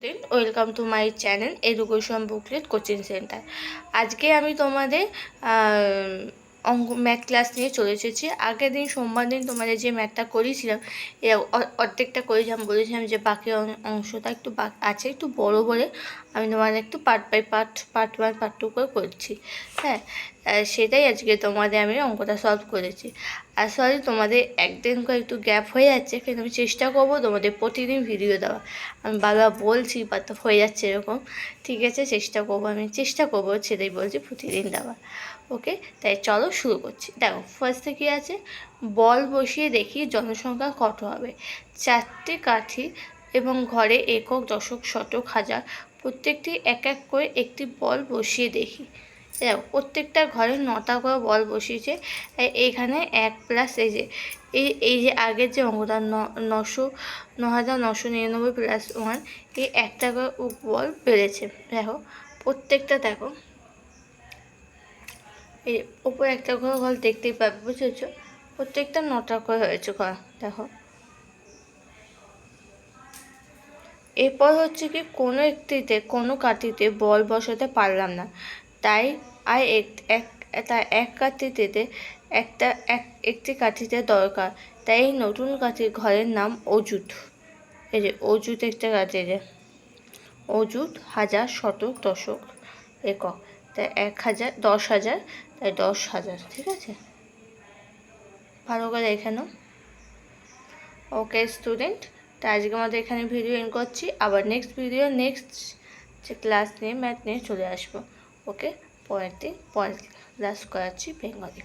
Welcome to my channel education booklet coaching centre. আজকে আমি তোমাদের ম্যাথ ক্লাস নিয়ে চলে এসেছি। আগের দিন সোমবার দিন তোমাদের যে ম্যাথটা করেছিলাম অর্ধেকটা করেছিলাম, বলেছিলাম যে বাকি অংশটা একটু আছে, একটু বড় বলে আমি তোমাদের একটু part by part, part 1 part 2 করে করছি। হ্যাঁ, সেটাই আজকে তোমাদের আমি অঙ্কটা সলভ করেছি। আর সরি, তোমাদের একদিন করে একটু গ্যাপ হয়ে যাচ্ছে, কিন্তু আমি চেষ্টা করবো তোমাদের প্রতিদিন ভিডিও দেওয়া। আমি বারবার বলছি বাট হয়ে যাচ্ছে এরকম, ঠিক আছে? চেষ্টা করবো সেটাই বলছি, প্রতিদিন দেওয়া। ওকে, তাই চলো শুরু করছি। দেখো ফার্স্টে কী আছে, বল বসিয়ে দেখি জনসংখ্যা কত হবে। 4টে কাঠি এবং ঘরে একক, দশক, শতক, হাজার, প্রত্যেকটি এক এক করে একটি বল বসিয়ে দেখি। দেখো প্রত্যেকটা ঘরে 9টা করে বল বসিয়েছে। এইখানে 1 প্লাস এই যে আগের যে অঙ্কটা 9,999 প্লাস 1, এই একটা করে বল বেড়েছে। দেখো প্রত্যেকটা, দেখো এই ওপরে একটা করে ঘর দেখতেই পাবে, বুঝেছ? প্রত্যেকটা 9টা করে হয়েছে ঘর। দেখো এরপর হচ্ছে কি, কোনো কাঠিতে বল বসাতে পারলাম না, তাই এক কাঠিতে একটি কাঠিতে দরকার, তাই নতুন কাঠির ঘরের নাম অযুত। এই যে অযুত একটা কাঠি, যে অযুত, হাজার, শতক, দশক, একক, তাই 1000, 10,000, তাই 10,000। ঠিক আছে, ভালো করে এখানেও। ওকে স্টুডেন্ট, তাই আজকে আমাদের এখানে ভিডিও এন্ড করছি। আবার নেক্সট যে ক্লাস নিয়ে ম্যাথ নিয়ে চলে আসবো। ওকে, পরের ক্লাস করাচ্ছি বেঙ্গলি।